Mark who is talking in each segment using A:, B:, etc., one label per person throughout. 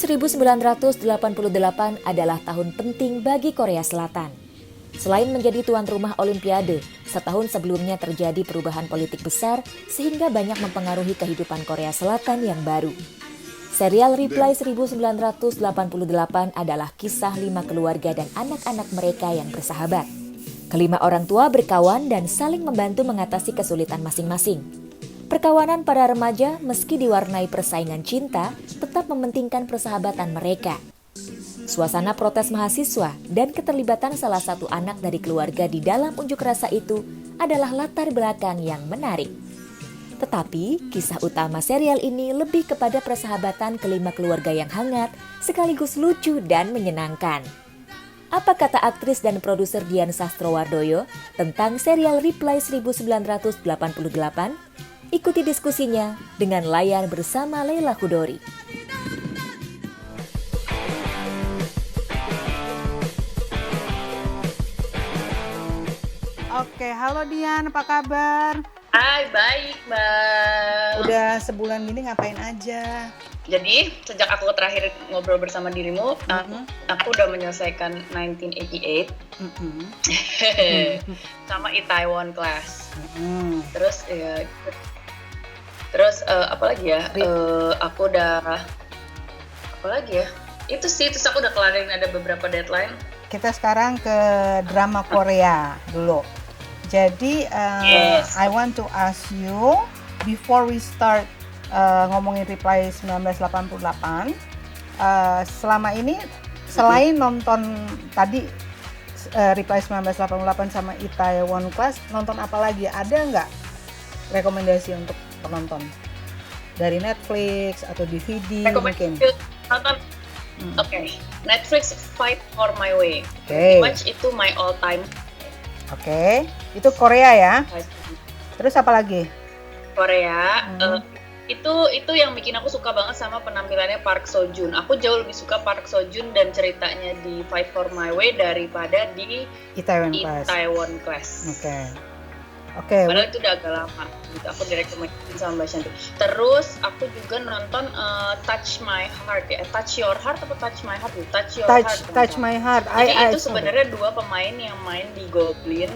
A: 1988 adalah tahun penting bagi Korea Selatan. Selain menjadi tuan rumah Olimpiade, setahun sebelumnya terjadi perubahan politik besar sehingga banyak mempengaruhi kehidupan Korea Selatan yang baru. Serial Reply 1988 adalah kisah 5 keluarga dan anak-anak mereka yang bersahabat. Kelima orang tua berkawan dan saling membantu mengatasi kesulitan masing-masing. Perkawanan para remaja meski diwarnai persaingan cinta, tetap mementingkan persahabatan mereka. Suasana protes mahasiswa dan keterlibatan salah satu anak dari keluarga di dalam unjuk rasa itu adalah latar belakang yang menarik. Tetapi, kisah utama serial ini lebih kepada persahabatan kelima keluarga yang hangat, sekaligus lucu dan menyenangkan. Apa kata aktris dan produser Dian Sastrowardoyo tentang serial Reply 1988? Ikuti diskusinya dengan layar bersama Leila Hudori.
B: Oke, halo Dian, apa kabar?
C: Hai, baik Mbak.
B: Udah sebulan gini ngapain aja?
C: Jadi, sejak aku terakhir ngobrol bersama dirimu, aku udah menyelesaikan 1988 sama Itaewon Class. Terus apa lagi ya? Aku udah apa lagi ya? Itu sih, terus aku udah kelarin ada beberapa deadline.
B: Kita sekarang ke drama Korea dulu. Jadi,
C: Yes.
B: I want to ask you before we start ngomongin Reply 1988. Selama ini selain nonton tadi Reply 1988 sama Itaewon Class, nonton apa lagi? Ada nggak rekomendasi untuk penonton dari Netflix atau DVD mungkin?
C: Nonton. Oke. Netflix Fight for My Way.
B: Oke.
C: Much itu my all time.
B: Oke, itu Korea ya. Terus apa lagi?
C: Korea. Itu yang bikin aku suka banget sama penampilannya Park Seo Joon. Aku jauh lebih suka Park Seo Joon dan ceritanya di Fight for My Way daripada di Itaewon Class.
B: Oke.
C: Padahal itu udah agak lama gitu. Aku direkomendasiin sama Mbak Shanti. Terus aku juga nonton Touch My Heart ya. Touch Your Heart atau Touch My Heart?
B: Touch My Heart.
C: Jadi itu sebenarnya dua pemain yang main di Goblin.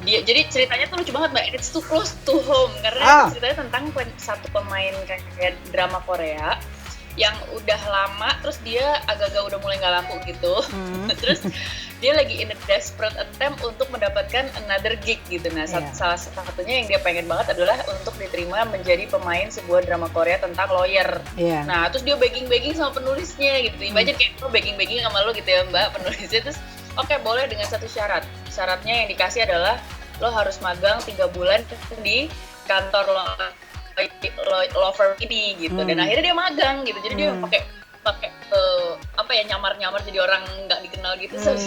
C: Jadi ceritanya tuh lucu banget Mbak. It's too close to home karena ceritanya tentang satu pemain kayak drama Korea yang udah lama, terus dia agak-agak udah mulai nggak laku gitu. Terus dia lagi in a desperate attempt untuk mendapatkan another gig gitu. Nah, salah satunya yang dia pengen banget adalah untuk diterima menjadi pemain sebuah drama Korea tentang lawyer. Nah, terus dia begging sama penulisnya gitu. Imagine kayak lo begging sama lo gitu ya Mbak, penulisnya. Terus oke, boleh dengan satu syarat. Syaratnya yang dikasih adalah lo harus magang 3 bulan di kantor law firm ini gitu. Dan akhirnya dia magang gitu. Jadi dia pakai nyamar-nyamar jadi orang nggak dikenal gitu kan.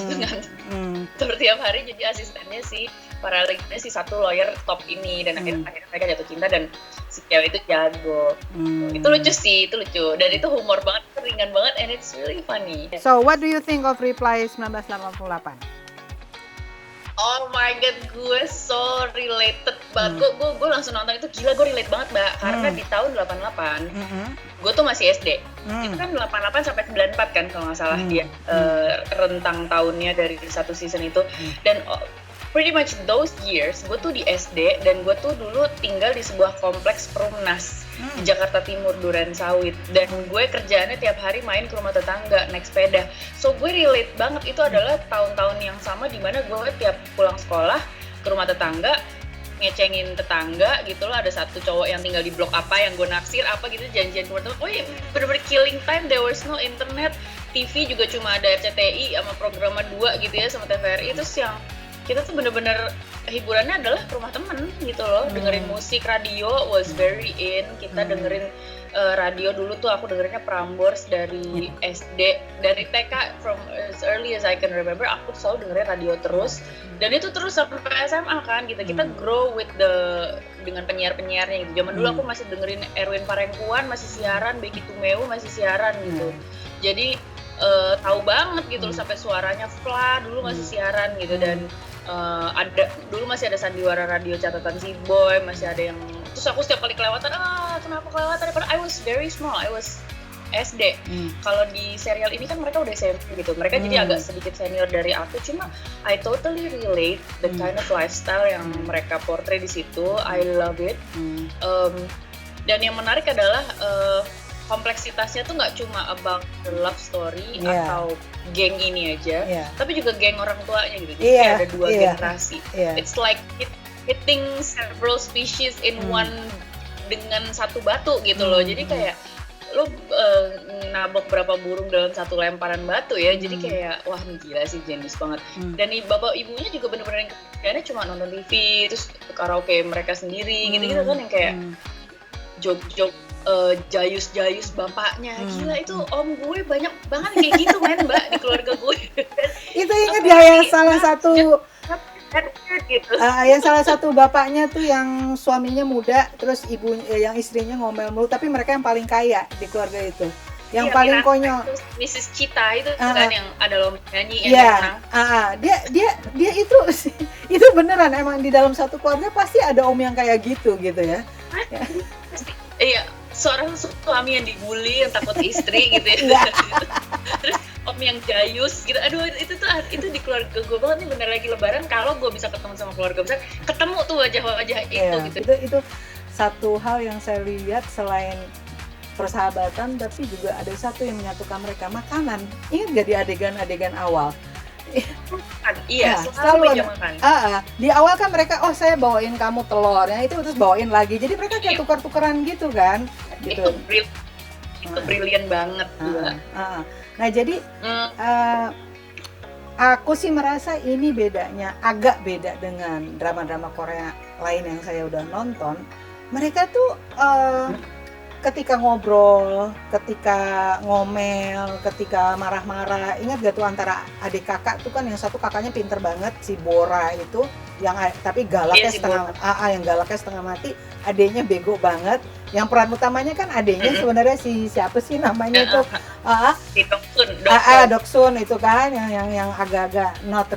C: Terus tiap hari jadi asistennya si paralegalnya si satu lawyer top ini, dan akhirnya mereka jatuh cinta dan si cewek itu jago. Itu lucu sih, itu lucu dan itu humor banget, ringan banget, and it's really funny.
B: So what do you think of Reply 1988?
C: Oh my god, gue so related banget. Gue langsung nonton itu, gila gue relate banget Mbak. Karena di tahun 88, gue tuh masih SD. Itu kan 88 sampai 94 kan kalau nggak salah dia rentang tahunnya dari satu season itu. Dan pretty much those years, gue tuh di SD dan gue tuh dulu tinggal di sebuah kompleks Perumnas di Jakarta Timur, Duren Sawit. Dan gue kerjaannya tiap hari main ke rumah tetangga, naik sepeda. So gue relate banget, itu adalah tahun-tahun yang sama dimana gue tiap pulang sekolah ke rumah tetangga, ngecengin tetangga gitu loh. Ada satu cowok yang tinggal di blok apa yang gue naksir apa gitu, janjian ke rumah tetangga. Bener-bener killing time, there was no internet, TV juga cuma ada RCTI sama Programa 2 gitu ya, sama TVRI. Terus yang kita tuh bener-bener hiburannya adalah ke rumah temen gitu loh, dengerin musik, radio was very in. Kita dengerin radio dulu tuh, aku dengerinnya Prambors dari SD, dari TK, from as early as I can remember, aku selalu dengerin radio terus. Dan itu terus sampai SMA kan, kita grow with dengan penyiar-penyiarnya gitu. Zaman dulu aku masih dengerin Erwin Parengkuan masih siaran, Becky Tumeu masih siaran gitu. Jadi tahu banget gitu loh, sampai suaranya Fla dulu masih siaran gitu. Dan dulu masih ada sandiwara radio catatan si Boy, masih ada yang, terus aku setiap kali kelewatan, kenapa kelewatan, padahal I was very small, I was SD. Kalau di serial ini kan mereka udah SMP gitu. Mereka jadi agak sedikit senior dari aku. Cuma I totally relate the kind of lifestyle yang mereka portray di situ. I love it. Dan yang menarik adalah kompleksitasnya tuh nggak cuma about the love story atau geng ini aja, tapi juga geng orang tuanya gitu. Jadi ada dua generasi. It's like hitting several species in one dengan satu batu gitu loh. Jadi kayak lo nabok berapa burung dalam satu lemparan batu ya. Jadi kayak wah gila sih, jenius banget. Dan bapak ibunya juga bener-bener yang kayaknya cuma nonton TV terus karaoke mereka sendiri gitu-gitu kan, yang kayak jok-jok jayus-jayus bapaknya. Gila, itu om gue banyak banget kayak gitu men mbak di keluarga gue.
B: Itu ingat ya yang salah satu
C: gitu.
B: Yang salah satu bapaknya tuh yang suaminya muda, terus yang istrinya ngomel mulu, tapi mereka yang paling kaya di keluarga itu. Yang paling konyol
C: Mrs. Cita itu kan yang ada lomba nyanyi yang menang.
B: Dia itu beneran emang di dalam satu keluarga pasti ada om yang kayak gitu ya.
C: Iya, seorang suami yang dibully, yang takut istri gitu ya. Terus om yang jayus gitu. Aduh, itu di keluarga gue banget nih. Bener lagi lebaran kalau gue bisa ketemu sama keluarga besar, ketemu tuh wajah-wajah itu gitu.
B: Itu satu hal yang saya lihat selain persahabatan, tapi juga ada satu yang menyatukan mereka, makanan. Ingat gak di adegan-adegan awal?
C: Iya, selalu meja makan.
B: Di awal kan mereka, saya bawain kamu telur, itu terus bawain lagi. Jadi mereka kayak tukar-tukaran gitu kan. Gitu.
C: Itu brilian banget.
B: Nah jadi aku sih merasa ini agak beda dengan drama-drama Korea lain yang saya udah nonton. Mereka tuh ketika ngobrol, ketika ngomel, ketika marah-marah, ingat gak tuh antara adik kakak tuh kan, yang satu kakaknya pinter banget, si Bora itu, yang tapi galaknya yang galaknya setengah mati, adiknya bego banget. Yang peran utamanya kan adiknya sebenarnya siapa sih namanya tuh? Doksun itu kan, yang agak-agak not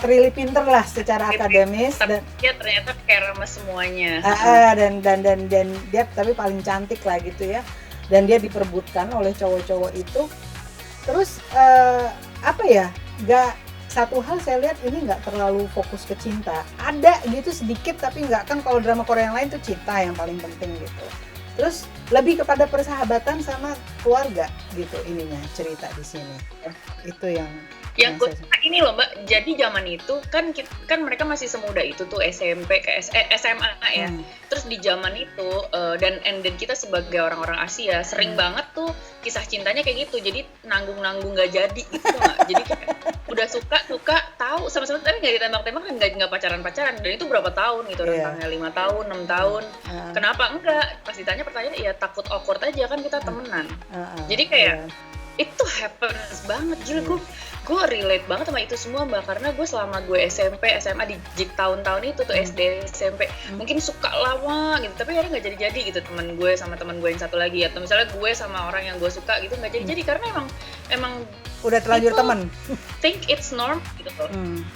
B: really pinter lah secara akademis.
C: Tapi dia ternyata care sama semuanya.
B: Dan dia tapi paling cantik lah gitu ya. Dan dia diperebutkan oleh cowok-cowok itu. Terus satu hal saya lihat ini nggak terlalu fokus ke cinta. Ada gitu sedikit, tapi nggak, kan kalau drama Korea yang lain tuh cinta yang paling penting gitu. Terus lebih kepada persahabatan sama keluarga gitu ininya cerita di sini. Itu yang
C: ini loh mbak, jadi zaman itu kan mereka masih semuda itu tuh SMP ke SMA ya. Terus di zaman itu dan kita sebagai orang-orang Asia sering banget tuh kisah cintanya kayak gitu. Jadi nanggung gak jadi gitu nggak. Jadi kayak udah suka tahu sama-sama tapi nggak ditembak-tembak kan, nggak pacaran. Dan itu berapa tahun gitu, rentangnya 5 tahun 6 tahun. Kenapa enggak? Pas ditanya pertanyaan ya takut awkward aja kan, kita temenan. Jadi kayak itu happens banget. Gila, gue relate banget sama itu semua mbak, karena gue selama gue SMP, SMA di tahun-tahun itu tuh SD, SMP mungkin suka lama gitu, tapi akhirnya nggak jadi-jadi gitu. Teman gue sama teman gue yang satu lagi, atau misalnya gue sama orang yang gue suka gitu nggak jadi-jadi karena emang
B: udah terlanjur teman.
C: Think it's normal gitu loh.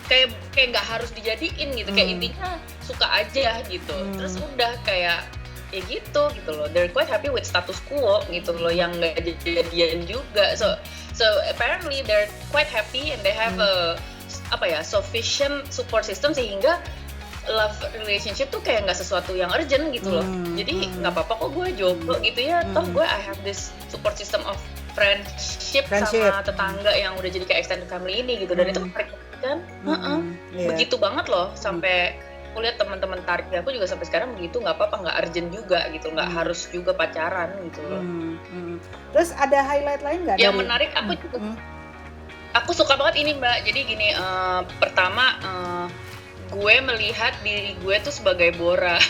C: Kayak nggak harus dijadiin gitu. Kayak intinya suka aja gitu. Terus udah kayak ya gitu loh. They're quite happy with status quo gitu loh, yang nggak jadian juga. So apparently they're quite happy and they have a sufficient support system sehingga love relationship tuh kayak nggak sesuatu yang urgent gitu loh. Jadi nggak apa-apa kok gue jomblo gitu ya. Toh gue I have this support system of friendship sama tetangga yang udah jadi kayak extended family ini gitu. Dan itu mereka kan begitu banget loh, sampai aku lihat teman-teman tarik aku juga sampai sekarang begitu, nggak apa-apa, nggak urgent juga gitu, nggak harus juga pacaran gitu loh.
B: Terus ada highlight lain nggak?
C: Yang menarik aku suka banget ini mbak. Jadi gini, pertama gue melihat diri gue tuh sebagai Bora.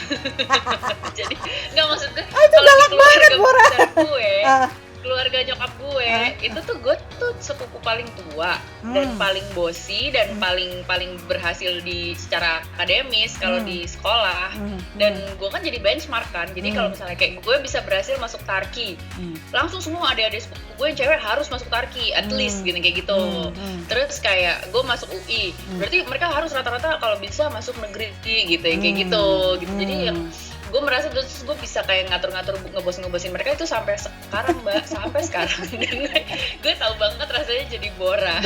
C: Jadi nggak maksudnya
B: itu galak banget Bora.
C: Keluarga nyokap gue itu tuh gue tuh sepupu paling tua dan paling bosi dan paling berhasil di secara akademis kalau di sekolah. Dan gue kan jadi benchmark kan, jadi kalau misalnya kayak gue bisa berhasil masuk Tarki, langsung semua adik-adik sepupu gue yang cewek harus masuk Tarki at least gini kayak gitu. Terus kayak gue masuk UI, berarti mereka harus rata-rata kalau bisa masuk negeri gitu ya, kayak gitu. Jadi yang gue merasa terus gue bisa kayak ngatur-ngatur ngebosin mereka itu sampai sekarang Mbak, sampai sekarang. Dan gue tahu banget rasanya jadi Bora.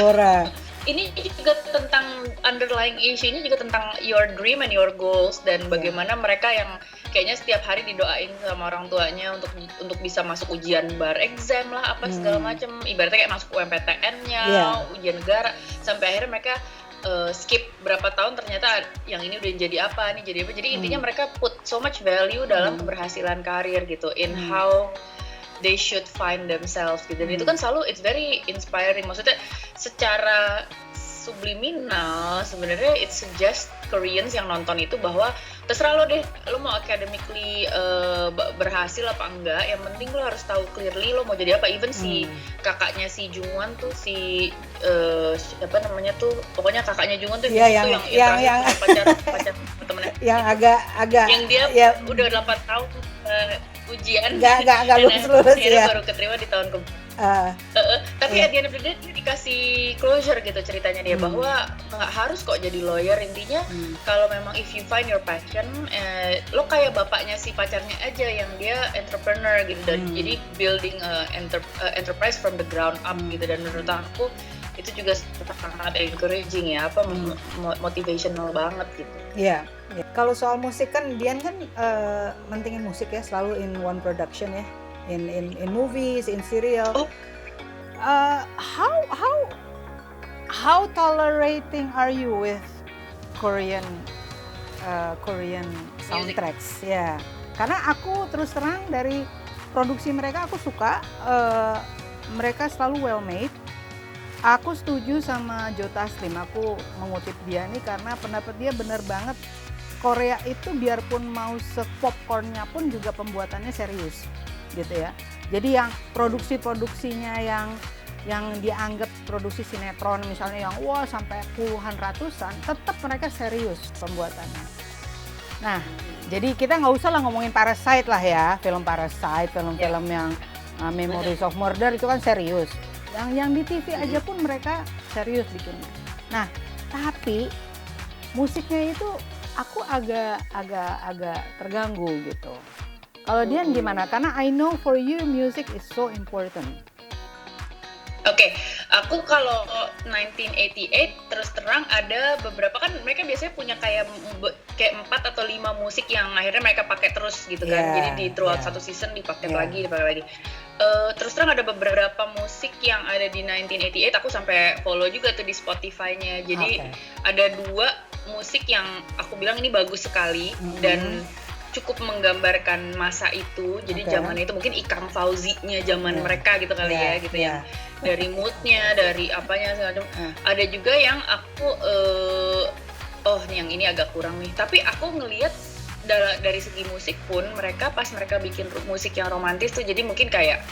C: Ini juga tentang underlying issue, ini juga tentang your dream and your goals, dan bagaimana mereka yang kayaknya setiap hari didoain sama orang tuanya untuk bisa masuk ujian bar exam lah apa segala macam, ibaratnya kayak masuk UMPTN-nya, ujian negara, sampai akhirnya mereka skip berapa tahun ternyata yang ini udah jadi apa. Jadi intinya mereka put so much value dalam keberhasilan karir gitu, in how they should find themselves gitu. Dan itu kan selalu it's very inspiring. Maksudnya secara subliminal sebenarnya it suggest Koreans yang nonton itu bahwa terserah lo deh, lo mau academically berhasil apa enggak, yang penting lo harus tahu clearly lo mau jadi apa. Even si kakaknya si Jungwon tuh, si apa namanya tuh, pokoknya kakaknya Jungwon tuh yang pacar temennya
B: yang agak
C: yang dia udah 8 tahun ujian
B: nggak lulus ya,
C: baru keterima di tahun tapi at the end of the day dia dikasih closure gitu ceritanya dia, bahwa nggak harus kok jadi lawyer. Intinya kalau memang if you find your passion, lo kayak bapaknya si pacarnya aja yang dia entrepreneur gitu, dan jadi building enterprise from the ground up gitu. Dan menurut aku itu juga sangat encouraging ya, motivational banget gitu.
B: Iya. Kalau soal musik kan Dian kan mentingin musik ya, selalu in one production ya, in movies, in serial. How tolerating are you with Korean soundtracks? Ya, karena aku terus terang dari produksi mereka aku suka, mereka selalu well made. Aku setuju sama Joe Taslim, aku mengutip dia nih karena pendapat dia benar banget. Korea itu biarpun mau se-popcornnya pun juga pembuatannya serius gitu ya. Jadi yang produksinya yang dianggap produksi sinetron misalnya yang wah sampai puluhan ratusan, tetap mereka serius pembuatannya. Nah, jadi kita nggak usah lah ngomongin Parasite lah ya, film Parasite, film-film yang Memories of Murder itu kan serius. Yang di TV aja pun mereka serius bikinnya. Nah, tapi musiknya itu aku agak terganggu gitu. Kalau Dian gimana? Karena I know for you music is so important.
C: Oke, aku kalau 1988 terus terang ada beberapa, kan mereka biasanya punya kayak 4 atau 5 musik yang akhirnya mereka pakai terus gitu kan. Jadi di throughout satu season dipakai lagi. Terus terang ada beberapa musik yang ada di 1988 aku sampai follow juga tuh di Spotify-nya. Jadi ada 2 musik yang aku bilang ini bagus sekali dan cukup menggambarkan masa itu. Jadi zaman itu mungkin Ikang Fauzi-nya zaman mereka gitu kali ya gitu yang dari mood-nya, dari apanya segala macam. Ada juga yang aku yang ini agak kurang nih. Tapi aku ngelihat dari segi musik pun mereka pas mereka bikin musik yang romantis tuh, jadi mungkin kayak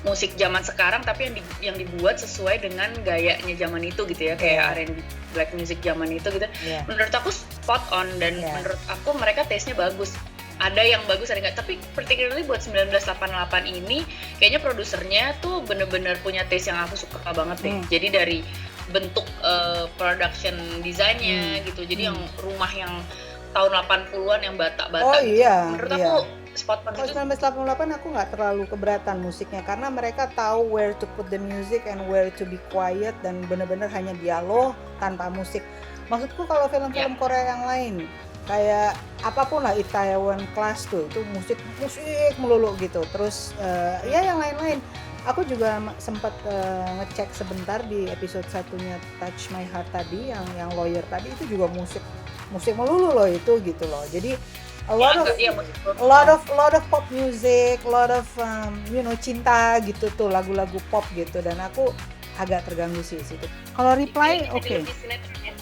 C: musik zaman sekarang tapi yang dibuat sesuai dengan gayanya zaman itu gitu ya, kayak R&B black music zaman itu gitu. Menurut aku spot on dan menurut aku mereka taste-nya bagus. Ada yang bagus, ada nggak, tapi particularly buat 1988 ini kayaknya produsernya tuh bener-bener punya taste yang aku suka banget deh. Jadi dari bentuk production desainnya gitu, jadi yang rumah yang tahun 80-an yang bata-bata menurut aku spot on.
B: Kalau 1988 aku nggak terlalu keberatan musiknya karena mereka tahu where to put the music and where to be quiet, dan benar-benar hanya dialog tanpa musik. Maksudku kalau film-film Korea yang lain kayak apapun lah, Itaewon Class tuh itu musik melulu gitu. Terus yang lain-lain. Aku juga sempat ngecek sebentar di episode satunya Touch My Heart tadi, yang lawyer tadi itu juga musik melulu loh itu gitu loh. Jadi a lot of pop music, a lot of cinta gitu tuh, lagu-lagu pop gitu, dan aku agak terganggu sih situ. Kalau Reply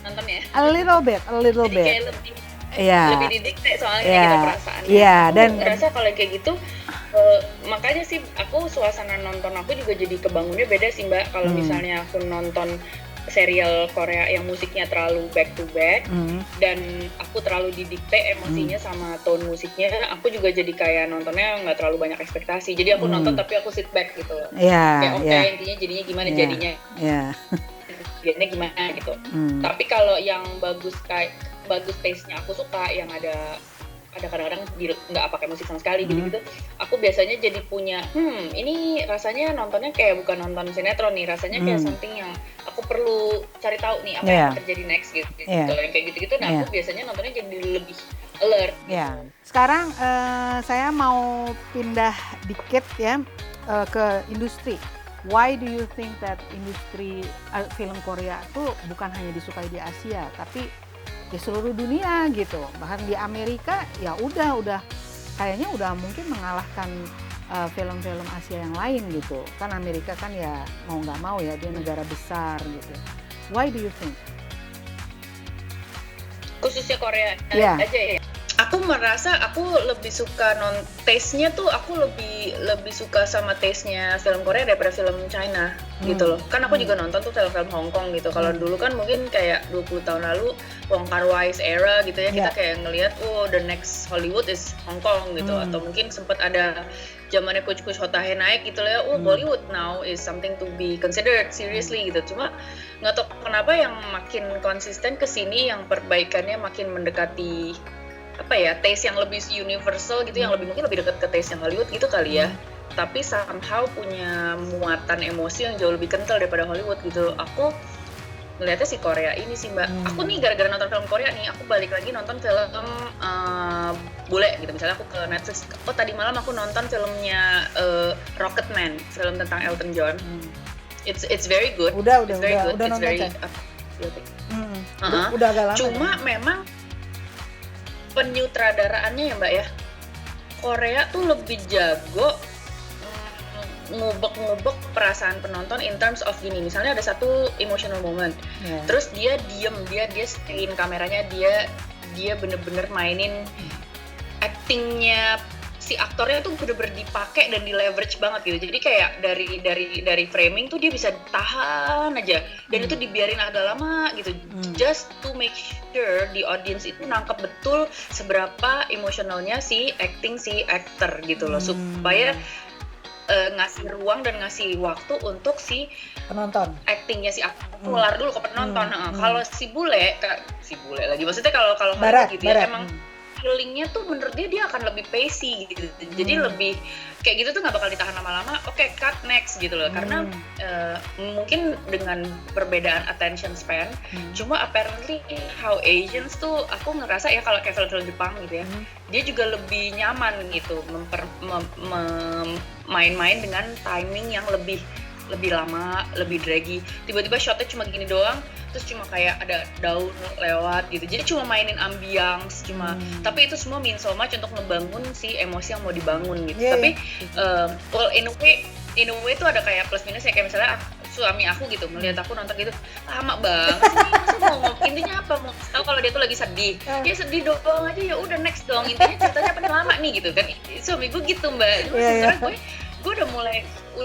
C: nonton ya?
B: A little bit.
C: Lebih didikte soalnya kita perasaan.
B: Dan
C: merasa kalau kayak gitu makanya sih aku suasana nonton aku juga jadi kebangunnya beda sih Mbak. Kalau misalnya aku nonton serial Korea yang musiknya terlalu back to back dan aku terlalu didikte emosinya sama tone musiknya, aku juga jadi kayak nontonnya nggak terlalu banyak ekspektasi. Jadi aku nonton tapi aku sit back gitu loh. Kayak intinya jadinya gimana jadinya. Jadinya gimana gitu. Tapi kalau yang bagus taste-nya aku suka, yang ada kadang-kadang nggak pakai musik sama sekali gitu-gitu, aku biasanya jadi punya ini rasanya nontonnya kayak bukan nonton sinetron nih, rasanya kayak something yang aku perlu cari tahu nih apa yang akan terjadi next gitu. Yang kayak gitu-gitu, nah aku biasanya nontonnya jadi lebih alert.
B: Sekarang saya mau pindah dikit ya ke industri. Why do you think that industri film Korea itu bukan hanya disukai di Asia, tapi di seluruh dunia gitu? Bahkan di Amerika ya udah kayaknya udah mungkin mengalahkan film-film Asia yang lain gitu. Kan Amerika kan ya mau nggak mau ya dia negara besar gitu. Why do you think?
C: Khususnya Korea aja ya. Aku merasa aku lebih suka taste-nya tuh aku lebih suka sama taste-nya film Korea daripada film China gitu loh. Kan aku juga nonton tuh film-film Hong Kong gitu. Kalau dulu kan mungkin kayak 20 tahun lalu Wong Kar-wai's era gitu ya, kita kayak ngelihat the next Hollywood is Hong Kong gitu, atau mungkin sempat ada zamannya Kuch-Kuch Hotahe naik gitu lah ya, Bollywood now is something to be considered seriously gitu. Cuma nggak tahu kenapa yang makin konsisten kesini, yang perbaikannya makin mendekati apa ya, taste yang lebih universal gitu, yang mungkin lebih dekat ke taste yang Hollywood gitu kali ya. Tapi somehow punya muatan emosi yang jauh lebih kental daripada Hollywood gitu. Aku ngeliatnya si Korea ini sih Mbak. Aku nih gara-gara nonton film Korea nih, aku balik lagi nonton film bule gitu. Misalnya aku ke Netflix, tadi malam aku nonton filmnya Rocketman, film tentang Elton John. It's very good.
B: Udah
C: it's
B: nonton
C: very
B: udah agak lama.
C: Cuma memang penyutradaraannya ya Mbak ya, Korea tuh lebih jago ngubek-ngubek perasaan penonton in terms of gini, misalnya ada satu emotional moment, terus dia diem, dia stain kameranya, dia bener-bener mainin actingnya si aktornya tuh bener-bener dipakai dan di leverage banget gitu. Jadi kayak dari framing tuh dia bisa tahan aja, dan itu dibiarin agak lama gitu, just to make sure the audience itu nangkep betul seberapa emosionalnya si actor gitu loh, supaya ngasih ruang dan ngasih waktu untuk si
B: penonton,
C: actingnya si aktor keluar dulu ke penonton. Kalau si bule lagi, maksudnya kalau
B: barat,
C: gitu ya, emang feelingnya tuh menurut dia akan lebih pacey gitu, jadi lebih kayak gitu tuh nggak bakal ditahan lama-lama. Oke, cut next gitu loh, karena mungkin dengan perbedaan attention span, cuma apparently how Asians tuh aku ngerasa ya, kalau kayak film-film Jepang gitu ya, dia juga lebih nyaman gitu main-main dengan timing yang lebih lama, lebih draggy. Tiba-tiba shotnya cuma gini doang, terus cuma kayak ada daun lewat gitu, jadi cuma mainin ambience, tapi itu semua mean so much untuk ngebangun si emosi yang mau dibangun gitu. Tapi well in a way tuh ada kayak plus minus ya, kayak misalnya suami aku gitu melihat aku nonton gitu, lama banget sih, mau intinya apa, mau tahu kalau dia tuh lagi sedih, ya sedih doang aja, ya udah next dong, intinya ceritanya apa lama nih gitu kan. Suami gue gitu Mbak. Sebenarnya gue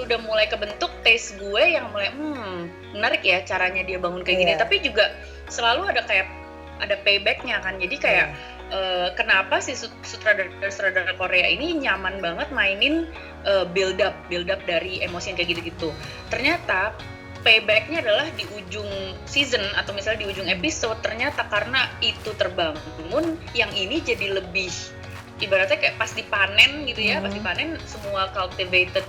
C: udah mulai kebentuk taste gue yang mulai menarik ya caranya dia bangun kayak gini, tapi juga selalu ada paybacknya kan. Jadi kayak kenapa si sutradara Korea ini nyaman banget mainin build up dari emosi yang kayak gitu-gitu. Ternyata paybacknya adalah di ujung season atau misalnya di ujung episode, ternyata karena itu terbangun, yang ini jadi lebih ibaratnya kayak pas dipanen gitu ya, pas dipanen semua cultivated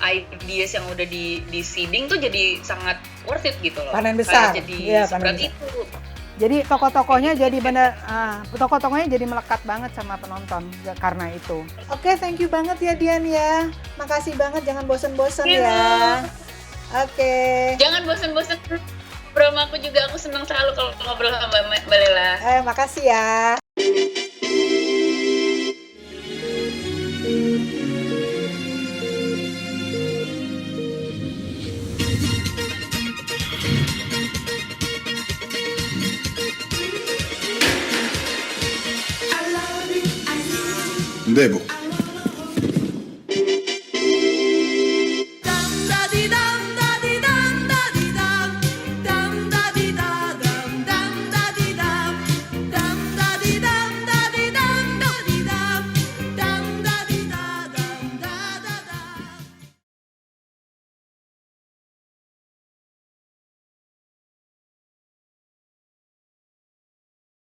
C: ideas yang udah di seeding tuh jadi sangat worth it gitu loh.
B: Panen besar.
C: Jadi seperti itu.
B: Jadi tokoh-tokohnya jadi benar, tokoh-tokohnya jadi melekat banget sama penonton karena itu. Oke, thank you banget ya Dian ya. Makasih banget, jangan bosen-bosen ya. Oke.
C: Jangan bosen-bosen. Ngobrol sama aku juga, aku senang selalu kalau ngobrol sama Mbak Lela.
B: Makasih ya.
D: Debo.